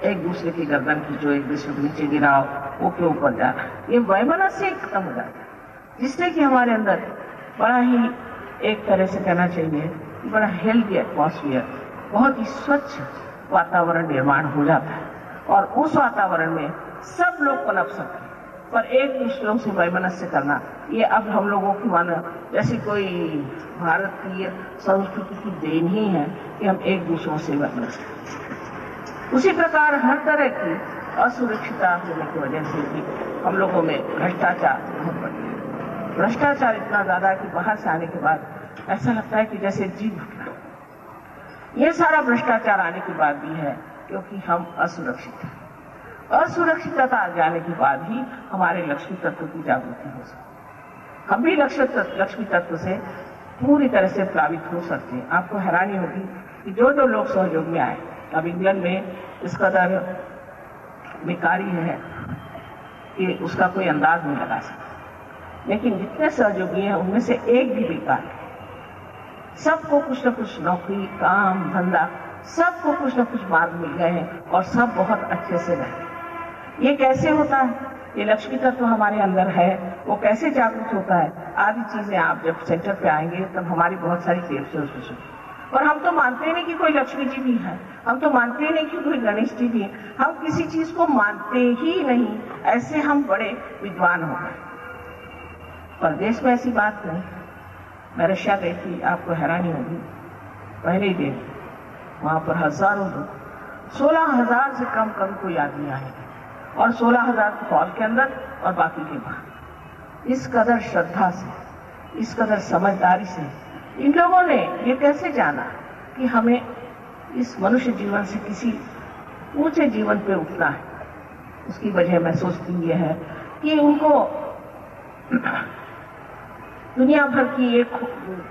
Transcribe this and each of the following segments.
एक दूसरे की गर्दन खींचो, एक दूसरे को नीचे गिराओ, वो के ऊपर जाना, ये वैमनस्य खत्म हो जाता है, जिससे कि हमारे अंदर बड़ा ही एक तरह से कहना चाहिए बड़ा हेल्दी एटमॉस्फेयर, बहुत ही स्वच्छ वातावरण निर्माण हो जाता है और उस वातावरण में सब लोग पनप सकते हैं। पर एक दूसरों से वैमनस्य करना, ये अब हम लोगों की मानो जैसी कोई भारतीय संस्कृति की देन ही है कि हम एक दूसरों से वैमनस्य करें। उसी प्रकार हर तरह की असुरक्षितता होने की वजह से भी हम लोगों में भ्रष्टाचार बहुत बढ़ गया। भ्रष्टाचार इतना ज्यादा कि बाहर से आने के बाद ऐसा लगता है कि जैसे जी घुटना। ये सारा भ्रष्टाचार आने के बाद भी है क्योंकि हम असुरक्षित हैं। असुरक्षितता आ जाने के बाद ही हमारे लक्ष्मी तत्व की जागृति हो सकती। हम भी लक्ष्मी तत्व से पूरी तरह से प्लावित हो सकते हैं। आपको हैरानी होगी कि जो जो लोग सहयोग में आए, अब इंग्लैंड में इस कदर बेकारी है कि उसका कोई अंदाज नहीं लगा सकता, लेकिन जितने सहयोगी हैं उनमें से एक भी बेकार है। सबको कुछ न कुछ नौकरी, काम, धंधा, सबको कुछ न कुछ मार्ग मिल गए हैं और सब बहुत अच्छे से रहे। ये कैसे होता है? ये लक्ष्मी तत्व हमारे अंदर है, वो कैसे जागृत होता है? आदि चीजें आप जब सेंटर पे आएंगे तब हमारी बहुत सारी देर से उसमें सुनिए। और हम तो मानते ही नहीं कि कोई लक्ष्मी जी भी है, हम तो मानते ही नहीं कि कोई गणेश जी भी है, हम किसी चीज को मानते ही नहीं, ऐसे हम बड़े विद्वान हो गए। पर देश में ऐसी बात नहीं। मैं रशिया गई थी, आपको हैरानी होगी, पहले ही दिन वहां पर हजारों लोग, 16,000 से कम कोई आदमी आए और 16,000 हॉल के अंदर और बाकी के बाहर। इस कदर श्रद्धा से, इस कदर समझदारी से इन लोगों ने ये कैसे जाना कि हमें इस मनुष्य जीवन से किसी ऊंचे जीवन पे उठना है। उसकी वजह मैं सोचती ये है कि उनको दुनिया भर की एक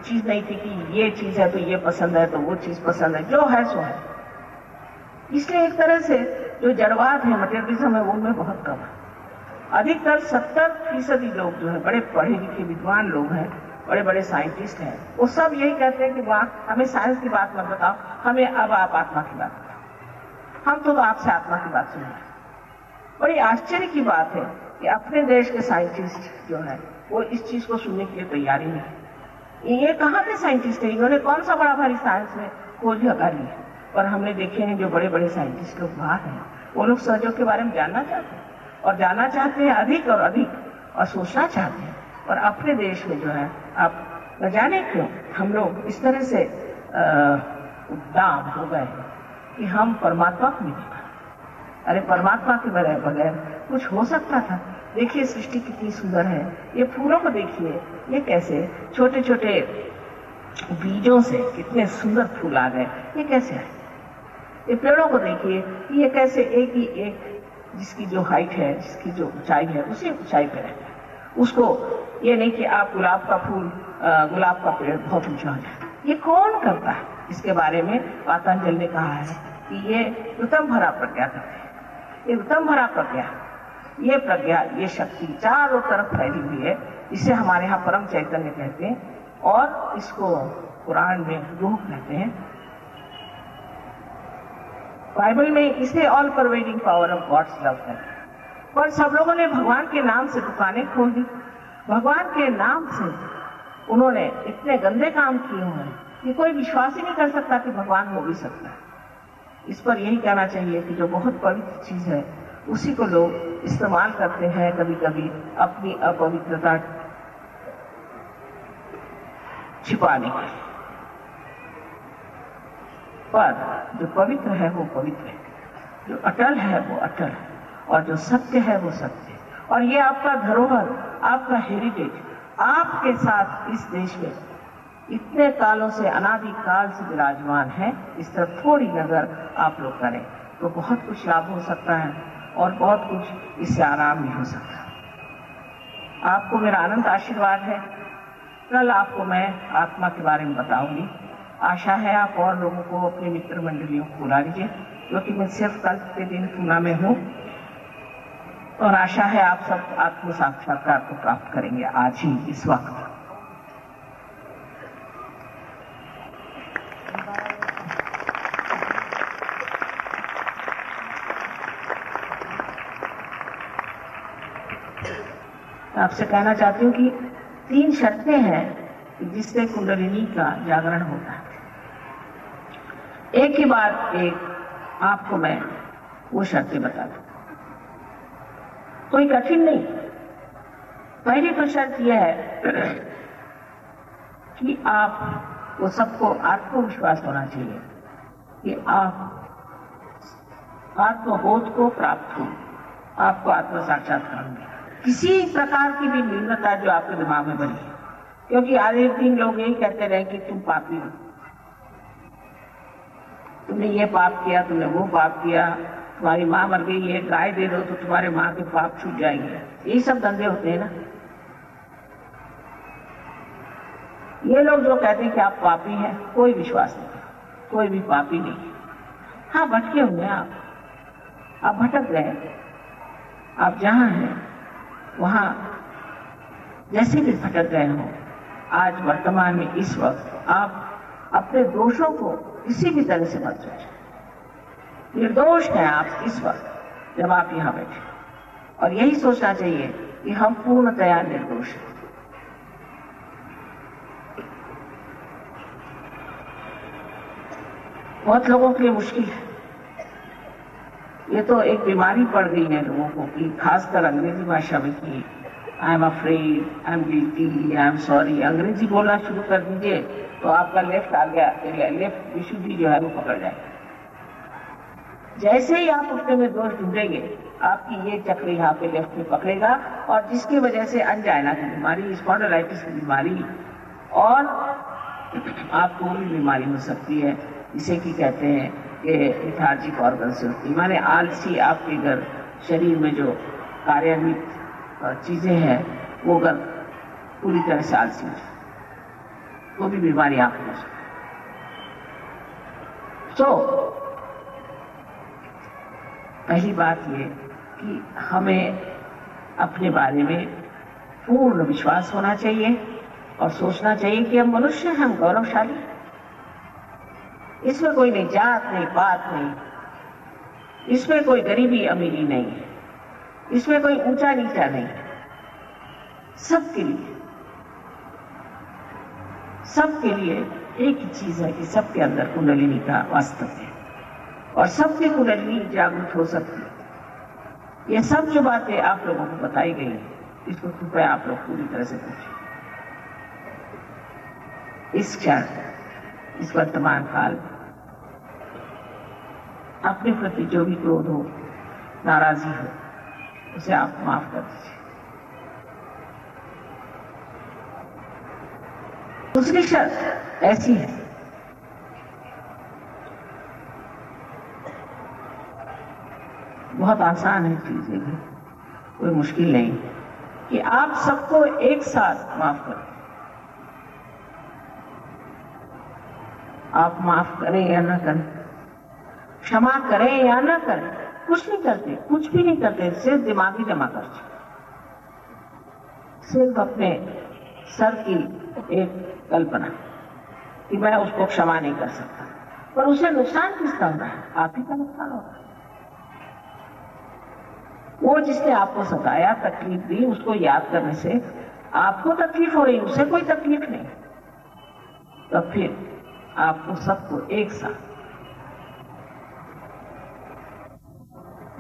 चीज नहीं थी कि ये चीज है तो ये पसंद है तो वो चीज पसंद है, जो है सो है। इसलिए एक तरह से जो जड़वाद है, मटेरियलिज्म है, वो उनमें बहुत कम है। अधिकतर 70% लोग जो है बड़े पढ़े लिखे विद्वान लोग हैं, बड़े बड़े साइंटिस्ट हैं, वो सब यही कहते हैं कि वाह हमें साइंस की बात मत बताओ, हमें अब आप आत्मा की बात बताओ। हम तो आपसे आत्मा की बात सुन रहे हैं। बड़ी आश्चर्य की बात है कि अपने देश के साइंटिस्ट जो है वो इस चीज को सुनने के लिए तैयारी नहीं है। ये कहाँ के साइंटिस्ट है? इन्होंने कौन सा बड़ा भारी साइंस में खोज लगा ली है? पर हमने देखे हैं जो बड़े बड़े साइंटिस्ट लोग बाहर हैं, वो लोग सहयोग के बारे में जानना चाहते हैं और जानना चाहते हैं अधिक और अधिक और सोचना चाहते हैं। और अपने देश में जो है आप न जाने क्यों हम लोग इस तरह से उद्दाम हो गए कि हम परमात्मा को नहीं देखा। अरे परमात्मा के बगैर कुछ हो सकता था? देखिए सृष्टि कितनी सुंदर है, ये फूलों को देखिए, ये कैसे छोटे छोटे बीजों से कितने सुंदर फूल आ गए, ये कैसे है? ये पेड़ों को देखिए, ये कैसे एक ही एक जिसकी जो हाइट है, जिसकी जो ऊंचाई है, उसी ऊंचाई पे रहता है। उसको ये नहीं कि आप गुलाब का फूल, गुलाब का पेड़ बहुत ऊंचा हो जाए। ये कौन करता है? इसके बारे में पातंजल ने कहा है कि ये उत्तम भरा प्रज्ञा करते हैं। ये उत्तम भरा प्रज्ञा, ये प्रज्ञा, ये शक्ति चारों तरफ फैली हुई है, इसे हमारे यहाँ परम चैतन्य कहते हैं और इसको कुरान में रूह कहते हैं। बाइबल में इसे all pervading power of God's love कहते हैं। पर सब लोगों ने भगवान के नाम से दुकानें खोल दी, भगवान के नाम से उन्होंने इतने गंदे काम किए हुए हैं कि कोई विश्वास ही नहीं कर सकता कि भगवान हो भी सकता है। इस पर यही कहना चाहिए कि जो बहुत पवित्र चीज है उसी को लोग इस्तेमाल करते हैं कभी कभी अपनी अपवित्रता छिपाने के लिए। पर जो पवित्र है वो पवित्र है, जो अटल है वो अटल है, और जो सत्य है वो सत्य है। और ये आपका धरोहर, आपका हेरिटेज आपके साथ इस देश में इतने कालों से, अनादि काल से विराजमान है। इस तरफ थोड़ी नजर आप लोग करें तो बहुत कुछ लाभ हो सकता है और बहुत कुछ इससे आराम भी हो सकता है। आपको मेरा अनंत आशीर्वाद है। कल आपको मैं आत्मा के बारे में बताऊंगी। आशा है आप और लोगों को, अपने मित्र मंडलियों को बुला लीजिए, क्योंकि मैं सिर्फ कल के दिन पूना में हूँ। और आशा है आप सब आत्म साक्षात्कार को प्राप्त करेंगे आज ही इस वक्त। मैं आपसे कहना चाहती हूँ कि 3 शर्तें हैं जिससे कुंडलिनी का जागरण होता है। एक के बाद एक आपको मैं वो शर्तें बता दूं, कोई कठिन नहीं। पहली तो शर्त यह है कि आप वो सबको आत्मविश्वास होना चाहिए कि आप आत्मबोध को प्राप्त हो, आपको आत्म साक्षात्कार मिले। किसी प्रकार की भी न्यूनता जो आपके दिमाग में बनी है, क्योंकि आधे दिन लोग यही कहते रहे कि तुम पापी हो, तुमने ये पाप किया, तुमने वो पाप किया, तुम्हारी माँ मर गई है, गाय दे दो तो तुम्हारे माँ के पाप छूट जाएंगे। यही सब धंधे होते हैं ना। ये लोग जो कहते हैं कि आप पापी हैं, कोई विश्वास नहीं, कोई भी पापी नहीं। हाँ, भटके हुए आप भटक गए। आप जहां हैं वहां जैसे भी भटक गए हो, आज वर्तमान में इस वक्त आप अपने दोषों को किसी भी तरह से मत सोचें। निर्दोष हैं आप इस वक्त जब आप यहां बैठे, और यही सोचना चाहिए कि हम पूर्णतया निर्दोष हैं। बहुत लोगों के लिए मुश्किल है, ये तो एक बीमारी पड़ गई है लोगों को कि खासकर अंग्रेजी भाषा में कि I am afraid, I am guilty, I am sorry. अंग्रेजी बोलना शुरू कर दीजिए तो आपका लेफ्ट आ गया, लेफ्ट विशुद्धि जो है वो पकड़ जाएगा। जैसे ही आप अपने में दोष ढूंढेंगे, आपकी ये चक्र यहाँ पे लेफ्ट में पकड़ेगा, और जिसकी वजह से अंजाइना की बीमारी, स्पॉन्डिलाइटिस की बीमारी और आपको वो भी बीमारी हो सकती है जिसे कि कहते हैं कि लिथार्जिक ऑर्गन से होती है, माने आलसी आपके घर शरीर में जो कार्यान्वित चीजें हैं वो अगर पूरी तरह से आलसी हो जाए वो भी बीमारी आपको हो सकती है। तो पहली बात ये कि हमें अपने बारे में पूर्ण विश्वास होना चाहिए और सोचना चाहिए कि हम मनुष्य हैं, हम गौरवशाली। इसमें कोई नहीं जात नहीं, पात नहीं, इसमें कोई गरीबी अमीरी नहीं है, इसमें कोई ऊंचा नीचा नहीं है। सबके लिए एक ही चीज है कि सबके अंदर कुंडलिनी का वास्तव है और सबकी कुंडलिनी जागृत हो सकती है। ये सब जो बातें आप लोगों को बताई गई है, इसको कृपया आप लोग पूरी तरह से पूछें। इस क्षण, इस वर्तमान काल अपने प्रति जो भी क्रोध हो, नाराजगी हो, उसे आप माफ कर दीजिए। दूसरी शर्त ऐसी है, बहुत आसान है चीजें भी, कोई मुश्किल नहीं, कि आप सबको एक साथ माफ करें। आप माफ करें या ना करें, क्षमा करें या ना करें, कुछ नहीं करते, कुछ भी नहीं करते, सिर्फ दिमागी जमा खर्च, सिर्फ अपने सर की एक कल्पना कि मैं उसको क्षमा नहीं कर सकता, पर उसे नुकसान किसका हो रहा है? आप ही का नुकसान हो रहा है। वो जिसने आपको सताया, तकलीफ दी, उसको याद करने से आपको तकलीफ हो रही, उसे कोई तकलीफ नहीं। तो फिर आपको सबको एक साथ,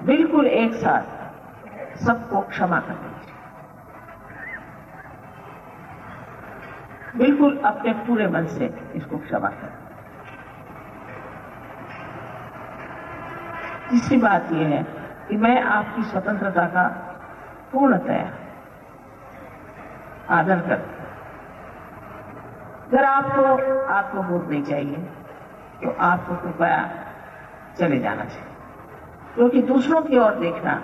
बिल्कुल एक साथ सबको क्षमा करनी चाहिए, बिल्कुल अपने पूरे मन से इसको क्षमा करें। तीसरी बात यह है कि मैं आपकी स्वतंत्रता का पूर्णतया आदर करता हूं। अगर आपको आत्मबोध नहीं चाहिए तो आपको कृपया चले जाना चाहिए, क्योंकि दूसरों की ओर देखना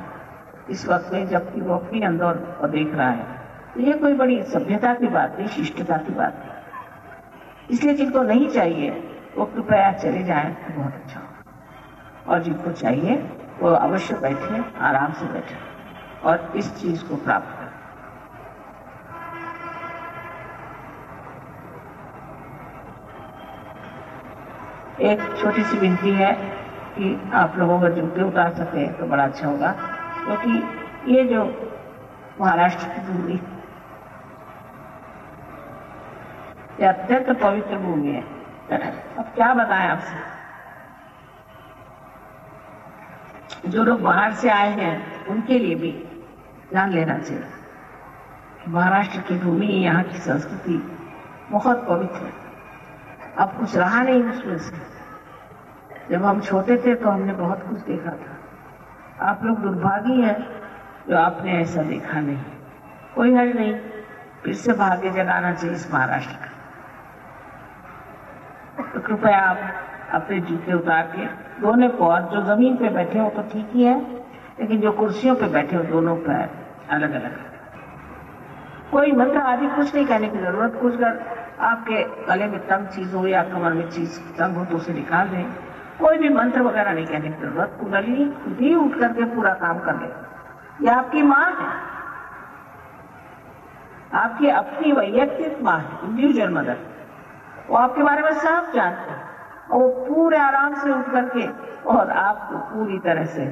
इस वक्त में, जबकि वो अपने अंदर देख रहा है, तो ये कोई बड़ी सभ्यता की बात नहीं, शिष्टता की बात नहीं। इसलिए जिनको नहीं चाहिए वो कृपया चले जाएं तो बहुत अच्छा हो, और जिनको चाहिए वो अवश्य बैठे, आराम से बैठे और इस चीज को प्राप्त करें। एक छोटी सी विनती है कि आप लोगों का जूते उतार सके तो बड़ा अच्छा होगा, क्योंकि ये जो महाराष्ट्र की भूमि, ये अत्यंत पवित्र भूमि है। अब क्या बताएं आपसे, जो लोग बाहर से आए हैं उनके लिए भी जान लेना चाहिए। महाराष्ट्र की भूमि, यहाँ की संस्कृति बहुत पवित्र है। अब कुछ रहा नहीं उसमें से। जब हम छोटे थे तो हमने बहुत कुछ देखा था। आप लोग दुर्भागी हैं जो आपने ऐसा देखा नहीं। कोई हल नहीं, फिर से भाग्य जगाना चाहिए इस महाराष्ट्र का। तो कृपया आप अपने जूते उतार के दोनों पैर, जो जमीन पे बैठे हो तो ठीक ही है, लेकिन जो कुर्सियों पे बैठे हो दोनों पैर अलग अलग। कोई मंत्र आदि कुछ नहीं कहने की जरूरत। कुछ अगर आपके गले में तंग चीज हो या कमर में चीज तंग हो तो उसे निकाल दें। कोई भी मंत्र वगैरह नहीं कहने की जरूरत। कुंडली खुद ही उठ करके पूरा काम कर ले। यह आपकी माँ है, आपकी अपनी वैयक्तिक माँ है, इंडिविजुअल मदर। वो आपके बारे में सब जानते हैं और वो पूरे आराम से उठ करके और आपको पूरी तरह से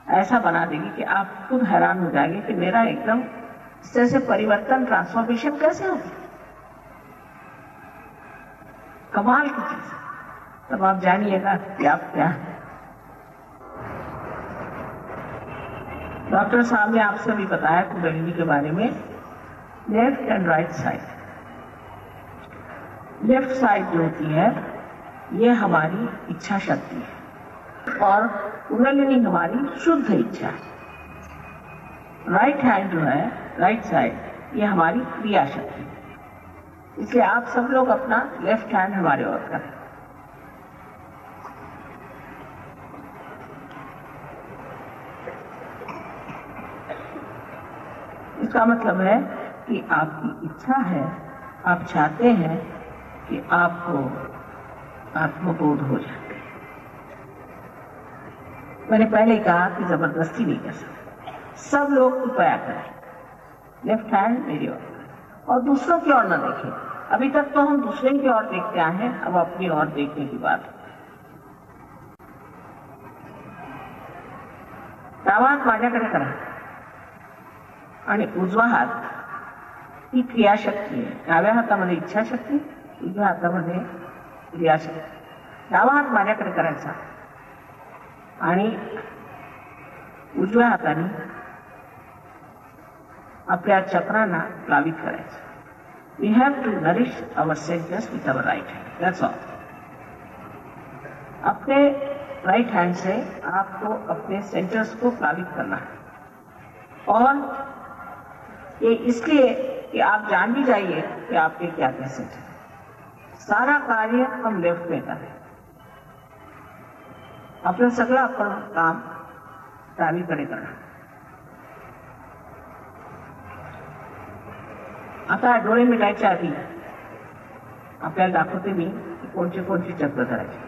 ऐसा बना देगी कि आप खुद हैरान हो जाएंगे कि मेरा एकदम इस तरह से परिवर्तन, ट्रांसफॉर्मेशन कैसे होगी। कमाल की चीज। तब आप जानिएगा कि आप क्या है। डॉक्टर साहब ने आपसे भी बताया कुंडलिनी के बारे में। Left and right side. Left side जो होती है ये हमारी इच्छा शक्ति है और कुंडलिनी हमारी शुद्ध इच्छा है। राइट हैंड जो है, राइट साइड, ये हमारी क्रिया शक्ति है। इसलिए आप सब लोग अपना लेफ्ट हैंड हमारे ओर करें। इसका मतलब है कि आपकी इच्छा है, आप चाहते हैं कि आपको आत्मबोध हो जाए। मैंने पहले कहा कि जबरदस्ती नहीं कर सकते। सब लोग कृपया करें, लेफ्ट हैंड मेरी ओर और दूसरों की ओर न देखें। अभी तक तो हम दूसरे की ओर देखते आए हैं, अब अपनी ओर देखने की बात है। डावा हात माझ्याकडे करा आणि उजवा हात ही क्रियाशक्ती आहे। डाव्या हातामध्ये इच्छाशक्ती, उजव्या हातामध्ये क्रियाशक्ती। डावा हात माझ्याकडे करायचा आणि उजव्या हाताने आपल्या चक्रांना प्लावित करायचं। We have to nourish our centers with our right hand. That's all. अपने राइट हैंड से आपको अपने सेंटर्स को प्लावित करना है और ये इसलिए कि आप जान भी जाइए कि आपके क्या क्या सेंटर। सारा कार्य हम लेफ्ट में करें। आपलं सगळं आपण काम डावीकडे करा। आता डोळे मिटायच्या आधी आपल्याला दाखवते मी की कोणते कोणते चक्र करायचे।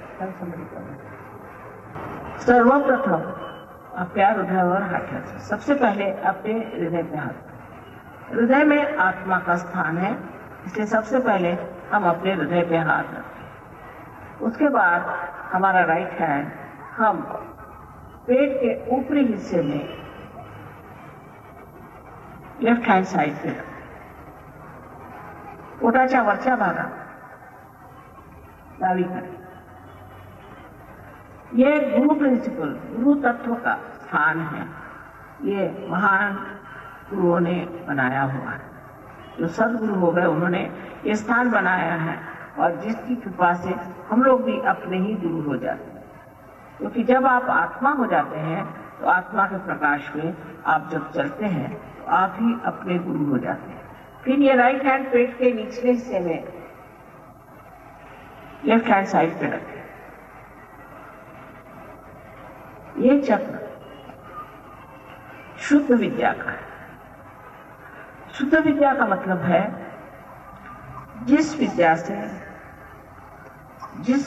सर्वप्रथम आपल्या हृदयावर हाथ रखें। सबसे पहले अपने हृदय पे हाथ। हृदय में आत्मा का स्थान है, इसलिए सबसे पहले हम अपने हृदय पे हाथ रखें। उसके बाद हमारा राइट हैंड हम पेट के ऊपरी हिस्से में लेफ्ट हैंड साइड पे रखें। पोटाच्या वरच्या भागात डावीकडे। ये गुरु प्रिंसिपल, गुरु तत्व का स्थान है। ये महान गुरुओं ने बनाया हुआ है। जो सदगुरु हो गए उन्होंने ये स्थान बनाया है और जिसकी कृपा से हम लोग भी अपने ही गुरु हो जाते हैं। क्योंकि जब आप आत्मा हो जाते हैं तो आत्मा के प्रकाश में आप जब चलते हैं तो आप ही अपने गुरु हो जाते हैं। फिर ये राइट हैंड पेट के निचले हिस्से में लेफ्ट हैंड साइड पे रखें। ये चक्र शुद्ध विद्या का है। शुद्ध विद्या का मतलब है जिस विद्या से, जिस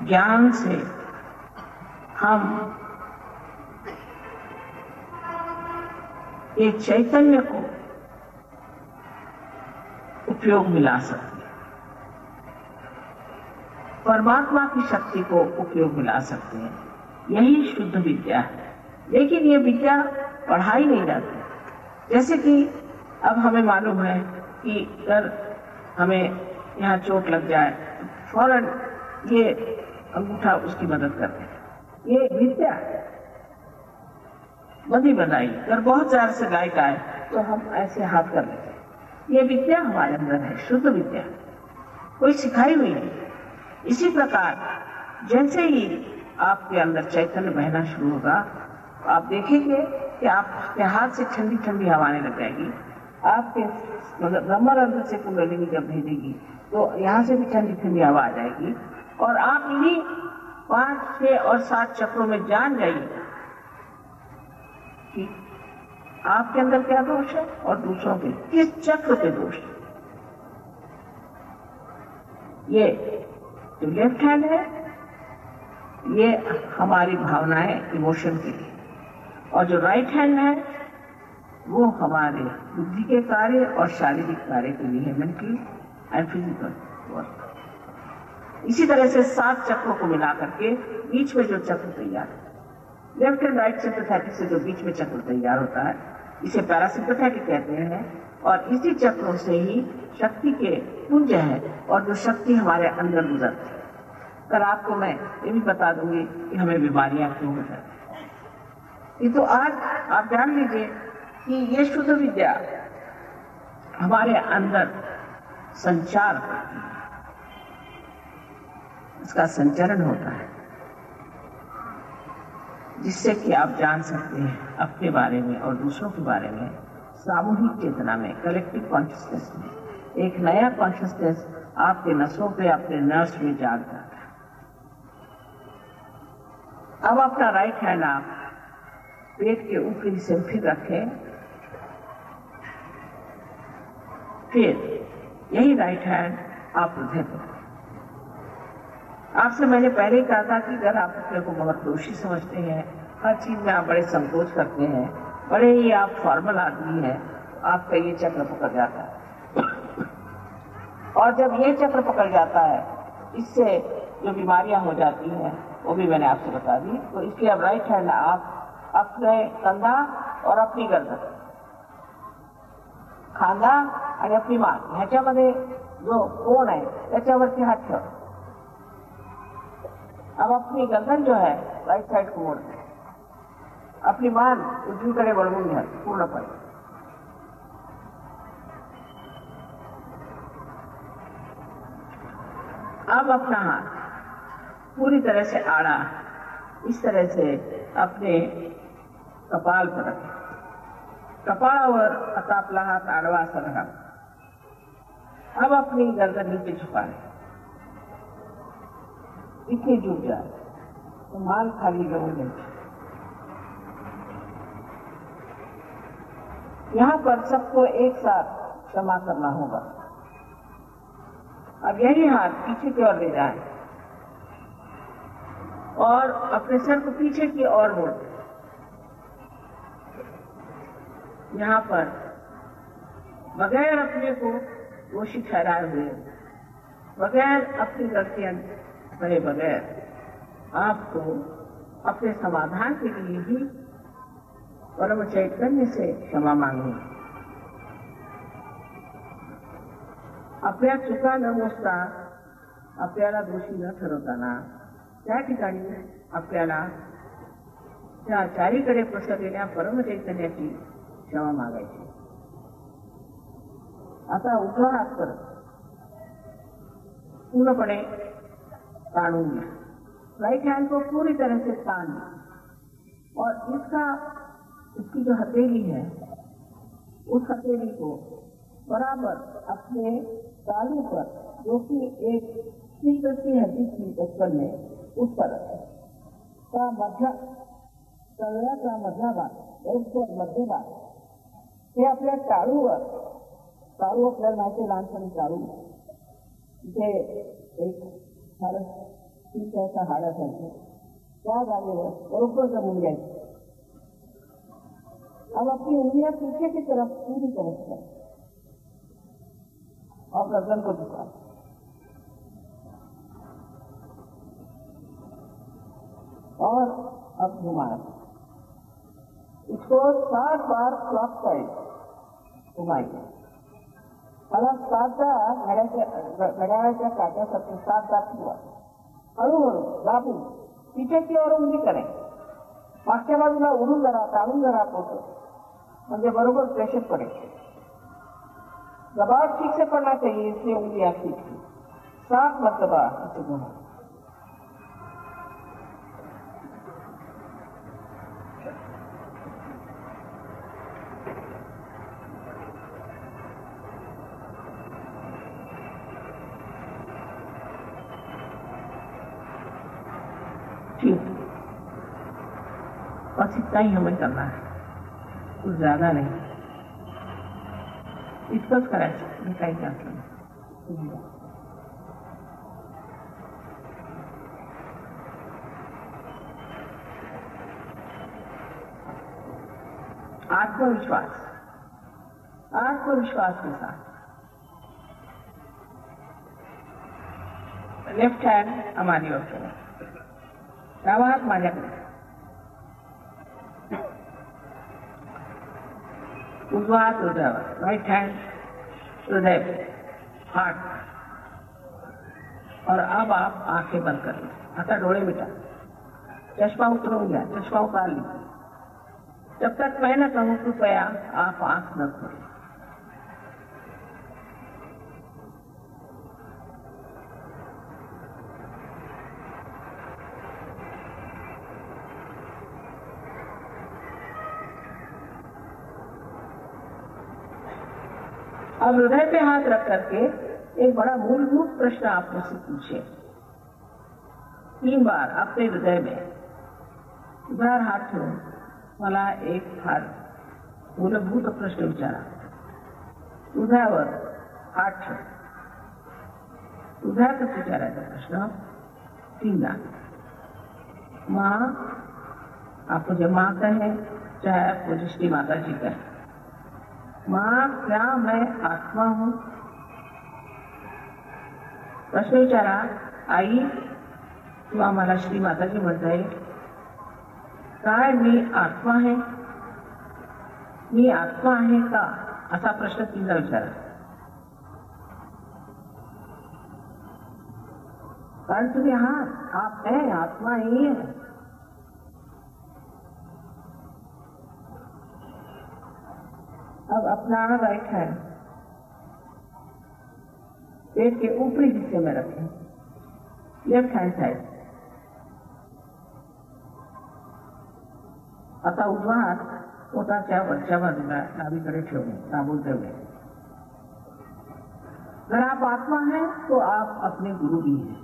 ज्ञान से हम एक चैतन्य को उपयोग में ला सकते हैं, परमात्मा की शक्ति को उपयोग में ला सकते हैं। यही शुद्ध विद्या है। लेकिन ये विद्या पढ़ाई नहीं जाती। जैसे कि अब हमें मालूम है कि अगर हमें यहाँ चोट लग जाए फौरन ये अंगूठा उसकी मदद करते हैं, ये विद्या है। बंदी बनाई अगर बहुत ज्यादा से गाय का है तो हम ऐसे हाथ कर लेते हैं। ये विद्या हमारे अंदर है, शुद्ध विद्या, कोई सिखाई हुई नहीं। इसी प्रकार जैसे ही आपके अंदर चैतन्य बहना शुरू होगा, आप देखेंगे कि आपके हाथ से ठंडी ठंडी हवा आने लग जाएगी। आपके मतलब ब्रह्मानंद से कुंडलिनी जब भेजेगी तो यहाँ से भी ठंडी ठंडी हवा आ जाएगी और आप इन्हीं 5, 6 और 7 चक्रों में जान जाइएगा कि आपके अंदर क्या दोष है और दूसरों के किस चक्र पे दोष है। ये जो लेफ्ट हैंड है ये हमारी भावनाएं, इमोशन के लिए, और जो राइट हैंड है वो हमारे बुद्धि के कार्य और शारीरिक कार्य के लिए है, मेंटल एंड फिजिकल वर्क। इसी तरह से 7 चक्रों को मिला करके बीच में जो चक्र तैयार है, लेफ्ट एंड राइट सिंपैथेटिक से जो बीच में चक्र तैयार होता है, इसे पैरासिम्पैथेटिक कहते हैं। और इसी चक्रों से ही शक्ति के पुंज है और जो शक्ति हमारे अंदर गुजरती है। कल आपको मैं ये भी बता दूंगी कि हमें बीमारियां क्यों हो जाती हैं। तो आज आप जान लीजिए कि ये शुद्ध विद्या हमारे अंदर संचार करती है, इसका संचरण होता है, जिससे कि आप जान सकते हैं अपने बारे में और दूसरों के बारे में। सामूहिक चेतना में, कलेक्टिव कॉन्शियसनेस में एक नया कॉन्शियसनेस आपके नसों पे, अपने नर्व्स में जाग जाता है। अब अपना राइट हैंड आप पेट के ऊपरी हिस्से में फिर रखें, फिर यही राइट हैंड आप हृदय पर। आपसे मैंने पहले ही कहा था कि अगर आप अपने को बहुत दोषी समझते हैं, हर चीज में आप बड़े संकोच करते हैं, बड़े ही आप फॉर्मल आदमी हैं, आपका ये चक्र पकड़ जाता है। और जब ये चक्र पकड़ जाता है, इससे जो बीमारियां हो जाती हैं वो भी मैंने आपसे बता दी। तो इसलिए अब राइट हैंड आप अपने कंधा और अपनी गर्दन, खांदा आणि आपली मान ह्याच्यामध्ये जो कोण आहे त्याच्यावरती हात ठेवा। अब अपनी गर्दन जो है राइट साइड को मोड़ दें, अपनी मान उजवीकडे वळवून घ्या पूर्णपणे। अब अपना हाथ पूरी तरह से आड़ा इस तरह से अपने कपाल पर रखें, कपाळावर आता आपला हात आडवा असा रहा। अब अपनी गर्दन नीचे झुका लें, इतनी झुक जाए तो मान खाली जरूर दें। यहाँ पर सबको एक साथ क्षमा करना होगा। अब यही हाथ पीछे की ओर ले जाए और अपने सर को पीछे की ओर मोड़ दें। यहाँ पर बगैर अपने को दोषी ठहराए हुए, बगैर अपनी गलतियां करे बगैर आपको अपने समाधान के लिए ही परम चैतन्य से क्षमा मांगनी। आपल्या चुका न मोजता, आपल्याला दोषी न ठरवताना त्या ठिकाणी आपल्याला त्या चारीकडे पसरलेल्या परम चैतन्याची क्षमा मागायची। आता उजवा हात कर पूर्णपणे ताणून लिया, राइट हैंड को पूरी तरह से तान लिया और इसकी जो हथेली है उस हथेली को बराबर अपने तालू पर, जो कि एक शीतल की हड्डी थी बचपन में, उस पर रखें। का तळव्याचा मधला भाग और मध्य भाग हे आपल्या टाळूवर, टाळू आपल्याला माहिती लहानपणी टाळू इथे एक फारच असा हाड असायचं, त्या जागेवर बरोबर जमून घ्यायचं। अब अपनी उंगलियां पीछे की तरफ पूरी तरह से और गर्दन को झुका और अब घुमाया। उसको 7 बार क्लॉक साइड घुमाएंगे. मला 7दा घड्याळाच्या काट्यासाठी 7 दात किंवा हळूहळू दाबून तिच्याची और उंदी करें. मागच्या बाजूला उडून जरा टाळून जरा पोहोच म्हणजे बरोबर प्रेशर पड़े. दबाव ठीक से पड़ना चाहिए, इसलिए उंगली आपकी 7 मरतबा इसे घुमाएं. ठीक, बस इतना ही हमें करना है, कुछ ज्यादा नहीं. इतकंच करायचं, मी काही जास्त नाही. आत्मविश्वास, आत्मविश्वास के साथ लेफ्ट हैंड हमारी ओर करें, डावा हात माझ्याकडे, उजवा हात हृदयावर, राइट हैंड हृदय पे, हार्ट. और अब आप आंखें बंद कर लीजिए. आता डोळे मिटा, चश्मा उतरवून घ्या, चश्मा उतार लीजिए. जब तक मैं न कहूं कृपया आप आंख न खोलें. अब हृदय पे हाथ रख करके एक बड़ा मूलभूत प्रश्न आप मुझसे पूछिए. 3 बार अपने हृदय में उधार हात ठेवून मला एक फार मूलभूत प्रश्न विचारा. हृदयावर हात ठेव. हृदयातच विचारायचा प्रश्न 3दा. माँ, आप मुझे माँ कहें चाहे आप मुझे श्री माता जी कहें. माँ, क्या मैं आत्मा हूं? प्रश्न विचारा. आई किंवा मला श्री माताजी म्हणता येईल, काय मी आत्मा आहे? मी आत्मा आहे का? असा प्रश्न 3दा विचारा. कारण तुम्ही आहात, आप है, आत्मा ही है. अब अपना राइट हैंड पेट के ऊपरी हिस्से में रखें, लेफ्ट हैंड साइड. आता उजवा हात पोटाच्या वरच्या बाजूला डावीकडे ठेवणे, दाबून ठेवणे. अगर आप आत्मा हैं तो आप अपने गुरु भी हैं.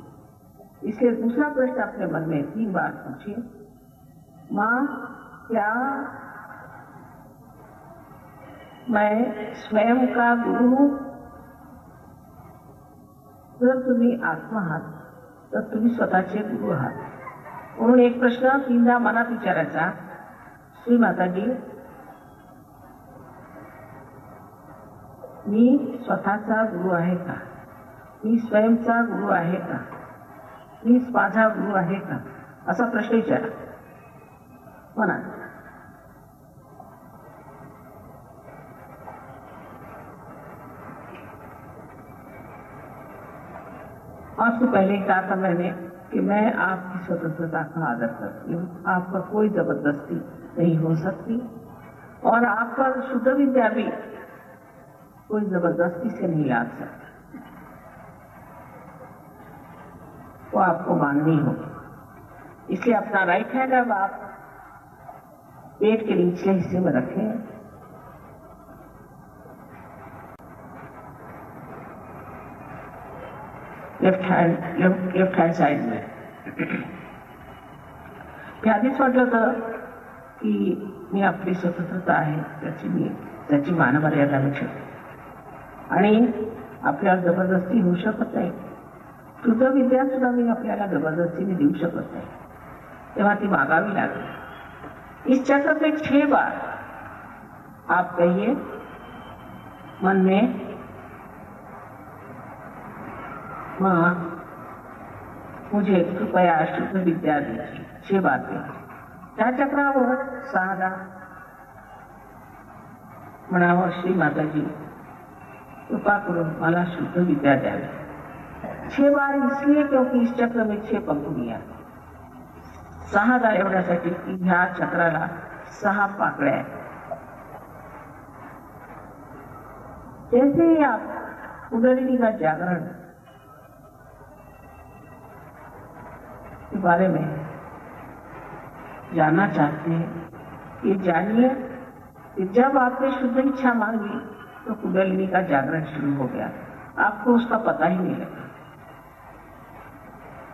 इसलिए दूसरा प्रश्न अपने मन में 3 बार पूछिए. माँ, क्या मैं स्वयं का गुरु हूं? जर तुम्ही आत्मा आहात तर तुम्ही स्वतःचे गुरु आहात. म्हणून एक प्रश्न 3दा मनात विचारायचा. श्री माताजी, मी स्वतःचा गुरु आहे का? मी स्वयंचा गुरु आहे का? मी माझा गुरु आहे का? असा प्रश्न विचारा मनात. आपसे पहले कहा था मैंने कि मैं आपकी स्वतंत्रता का आदर करती हूँ. आपका कोई जबरदस्ती नहीं हो सकती और आप पर शुद्ध विद्या भी कोई जबरदस्ती से नहीं ला सकती. वो आपको माननी होगी. इसलिए अपना राइट हैंड अब आप पेट के निचले हिस्से में रखें. लेफ्ट हैंड साइड में. मी आधीच म्हटलं होतं की मी आपली स्वतंत्रता आहे त्याची मानमर्यादा मी ठेवते आणि आपल्याला जबरदस्ती होऊ शकत नाही. शुद्ध विद्या सुद्धा मी आपल्याला जबरदस्तीने देऊ शकत नाही, तेव्हा ती मागावी लागेल. इस चक्र पे 6 बार आप कहिए मन में, माँ मुझे कृपया शुद्ध विद्या दीजिए. 6 बार कहिए. त्या चक्रावर 6दा म्हणावं, श्री माताजी कृपा करून मला शुद्ध विद्या द्यावी। 6 बार इसलिए क्योंकि इस चक्र में 6 पंखुडियां, 6 दार एवढ्यासाठी की ह्या चक्राला 6 पाकळ्या आहेत। जैसे ही आप कुंडलिनी का जागरण के बारे में जानना चाहते हैं, ये जानिए कि जब आपने शुद्ध इच्छा मांगी तो कुंडलिनी का जागरण शुरू हो गया, आपको उसका पता ही नहीं लगा।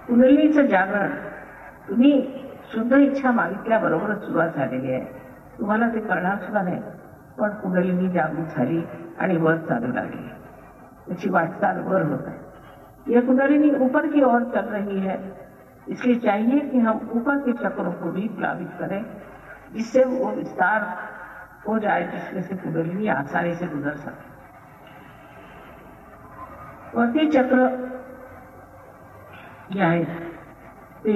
कुंडलिनीचं जागरण तुम्ही शुद्ध इच्छा मागितल्याबरोबरच सुरुवात झालेली आहे, तुम्हाला ते कळणार सुद्धा नाही, पण कुंडलिनी जागृत झाली आणि वर चालू लागली, त्याची वाटचाल वर होत है। यह कुंडलिनी ऊपर की ओर चल रही है, इसलिए चाहिए कि हम ऊपर के चक्रों को भी प्लावित करें, जिससे वो विस्तार हो जाए, जिसमें से कुंडलिनी आसानी से गुजर सके। वरती चक्र जे आहे ते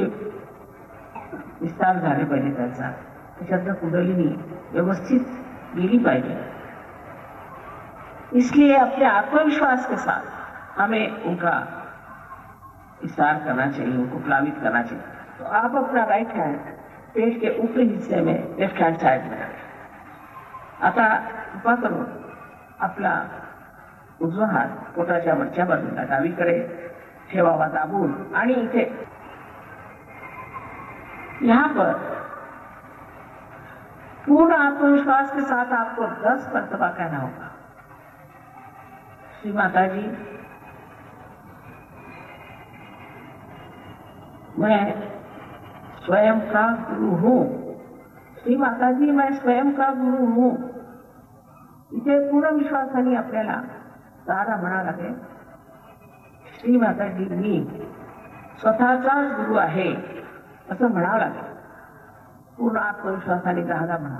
विस्तार झाले पाहिजे, त्याच्यातनं कुंडलिनी व्यवस्थित गेली पाहिजे। इसलिए अपने आत्मविश्वास के साथ हमें उनका विस्तार करना चाहिए, उनको प्लावित करना चाहिए। तो आप अपना राइट हैंड पेट के ऊपरी हिस्से में, लेफ्ट हैंड साइड में रखें। आता कृपा करून आपला उजवा हात पोटाच्या वरच्या बाजूला डावीकडे ठेवावा दाबून, आणि इथे यहाँ पर पूर्ण आत्मविश्वास के साथ आपको 10 मर्तबा कहना होगा, श्री माता जी मैं स्वयं का गुरु हूं। श्री माता जी मैं स्वयं का गुरु हूं। इथे पूर्ण विश्वासाने आपल्याला 10 म्हणा लागेल, श्री माता जी मी स्वतःचाच गुरु आहे असं म्हणावं लागेल। पूर्ण आत्मविश्वासाने 10 म्हणा।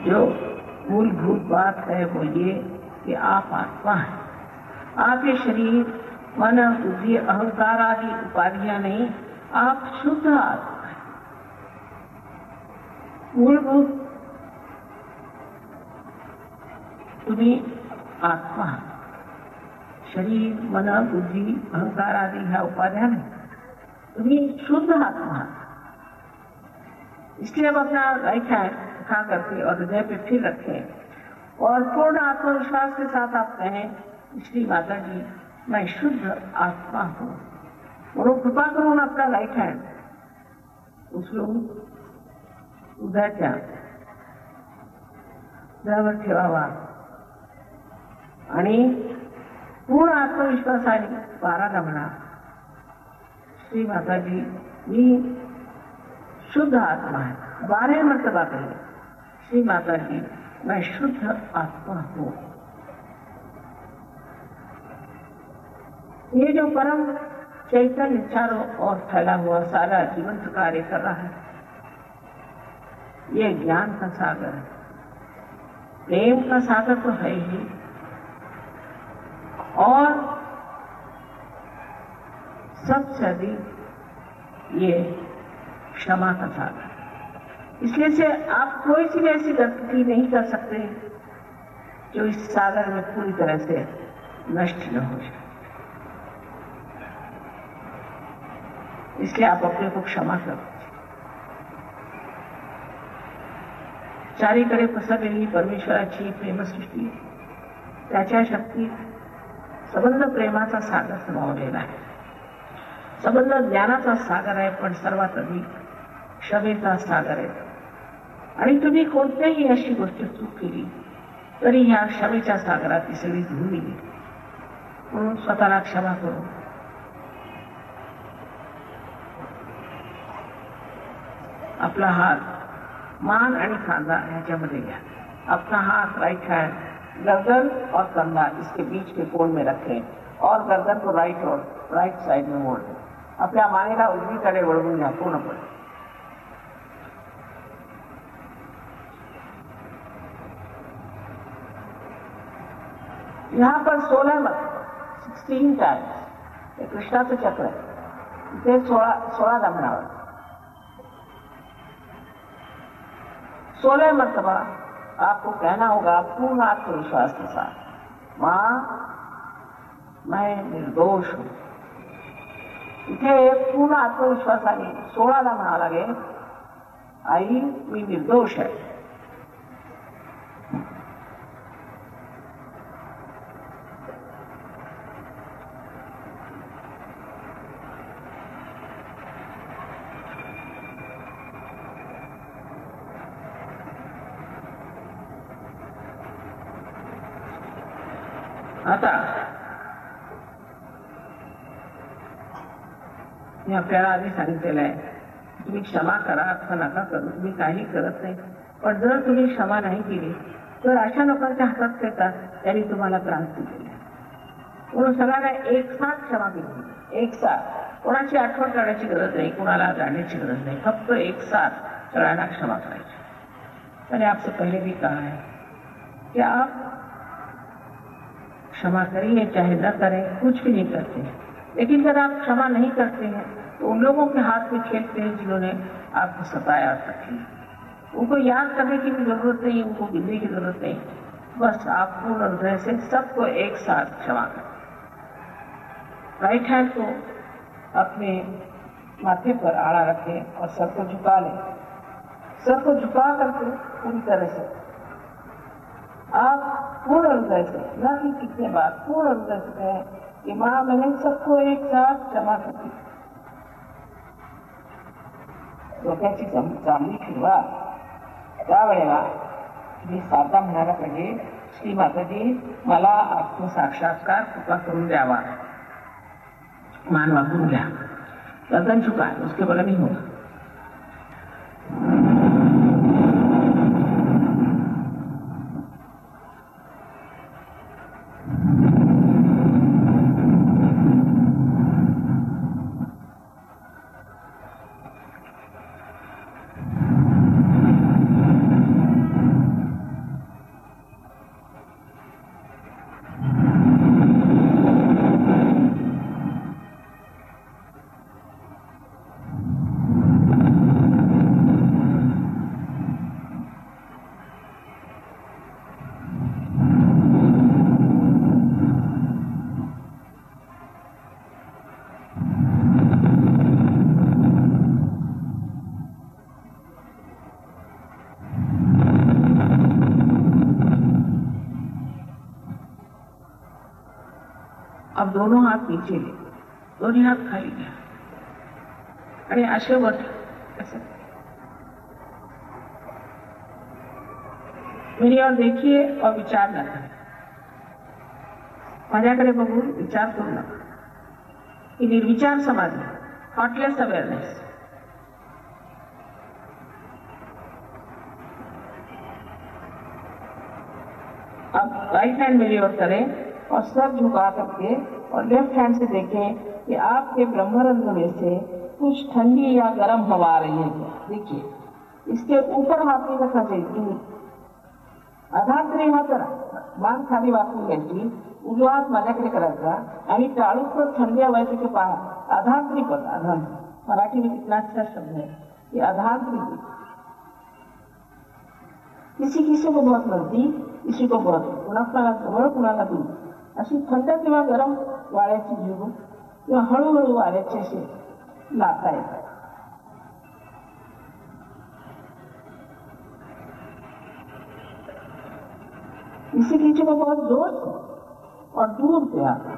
जो मूलभूत बात है वो ये कि आप आत्मा हैं, आपके शरीर मन बुद्धि अहंकार आदि उपाधियां नहीं, आप शुद्ध आत्मा हैं। मूलभूत तुम्ही आत्मा, शरीर मन बुद्धि अहंकार आदि ह्या उपाध्या नहीं, तुम्ही शुद्ध आत्मा। इसलिए अब अपना राइट हैंड उठा करके और हृदय पे फिर रखें और पूर्ण आत्मविश्वास के साथ आप कहें, श्री माता जी मैं शुद्ध आत्मा हूं। और कृपा करून आपला राइट हँड उचलून उद्याच्या हृदयावर ठेवावा आणि पूर्ण आत्मविश्वासाने 12दा म्हणा, श्री माता जी मी शुद्ध आत्मा है। 12 मर्तबा कहें, श्री माता जी मैं शुद्ध आत्मा हूं। ये जो परम चैतन्य चारों ओर फैला हुआ सारा जीवंत कार्य कर रहा है, ये ज्ञान का सागर है, प्रेम का सागर तो है ही, और सबसे अधिक ये क्षमा का सागर। इसलिए से आप कोई सी ऐसी गलती नहीं कर सकते जो इस सागर में पूरी तरह से नष्ट न हो जाए। इसलिए आप अपने को क्षमा कर दीजिए। चारीकडे पसरलेली परमेश्वराची प्रेमसृष्टी, त्याच्या शक्तीत सबंध प्रेमाचा सागर समावलेला आहे, सबंध ज्ञानाचा सागर आहे, पण सर्वात अधिक क्षमेचा सागर आहे। आणि तुम्ही कोणत्याही अशी गोष्ट चूक केली तरी ह्या क्षमेच्या सागरात ती सगळी धुवून गेली, म्हणून स्वतःला क्षमा करू। अपना हाथ मान आणि खांदा ह्याच्यामध्ये घ्या। अपना हाथ राइट हैंड गर्दन और कंधा इसके बीच के कोण में रखें और गर्दन को राइट साइड में मोड़ दें। आपल्या मानेला उजवीकडे वळवून घ्या पूर्णपणे। यहाँ पर 16 टाइम्स हे कृष्णाचं चक्र आहे, ते 16 म्हणावं. 16 मर्तबा आपको कहना होगा पूर्ण आत्मविश्वास के साथ, मां मैं निर्दोष हूं. इथे पूर्ण आत्मविश्वासाने 16ला म्हणावं लागेल, आई मी निर्दोष आहे. आता मी आपल्याला आधी सांगितलेलं आहे, तुम्ही क्षमा करा अथवा नका करू, तुम्ही काही करत नाही. पण जर तुम्ही क्षमा नाही केली तर अशा लोकांच्या हातात येतात त्यांनी तुम्हाला त्रास दिलेला. म्हणून सगळ्यांना एक साथ क्षमा केली, एक साथ. कोणाची आठवण करण्याची गरज नाही, कोणाला जाण्याची गरज नाही, फक्त एक साथ सगळ्यांना क्षमा करायची. मैंने आपसे पहले भी कहा है कि आप क्षमा करिए चाहे न करें, कुछ भी नहीं करते हैं. लेकिन जब आप क्षमा नहीं करते हैं तो उन लोगों के हाथ में खेलते हैं जिन्होंने आपको सताया तकलीफ. उनको याद करने की भी जरूरत नहीं, उनको गिनने की जरूरत नहीं. बस आप पूर्ण हृदय से सबको एक साथ क्षमा करें. राइट हैंड को अपने माथे पर आड़ा रखें और सर को झुका लें. सर को झुका करके पूरी तरह से आप पूर्ण हृदय से, न कि कितने बार, पूर्ण हृदय से कहें कि मां मैंने सबको एक साथ क्षमा कर दी. डोक्याची चांगली फिरवा. त्यावेळेला मी साधा म्हणायला पाहिजे, श्री माताजी मला आत्मसाक्षात्कार कृपा करून द्यावा. मान वाकून घ्या, गर्दन झुका, उसके बगल नहीं होगा. अब दोनों हाथ नीचे ले, दोन्ही हात खाली घ्या आणि असे वर ऐसे. मेरी ओर देखिए और विचार न करें. माझ्याकडे बघून विचार करू नका. ही निर्विचार समाधी, थॉटलेस अवेयरनेस. अब राइट हैंड मेरी ओर करें और सर झुका करके और लेफ्ट हैंड से देखें कि आपके ब्रह्मरंध्र में से कुछ ठंडी या गर्म हवा आ रही है क्या. देखिए, इसके ऊपर हाथ नहीं रखना चाहिए. अधांतरी हात करा, मान खाली वाकून घ्यायची, उजवा हात माझ्याकडे करायचा आणि टाळूचं थंडी हवायचं की पहा. अधांतरी पद, अधांतरी मराठी में कितना अच्छा शब्द है कि अधांतरी. किसी किसी को बहुत नजदीक, किसी को बहुत, कुणाला जवळ कुणाला दूर. अशी थंड किंवा गरम वाऱ्याची झुळूक किंवा हळूहळू वाऱ्याची अशी लाटा येतात. किसी किसी को बहुत जोर से और दूर से आता.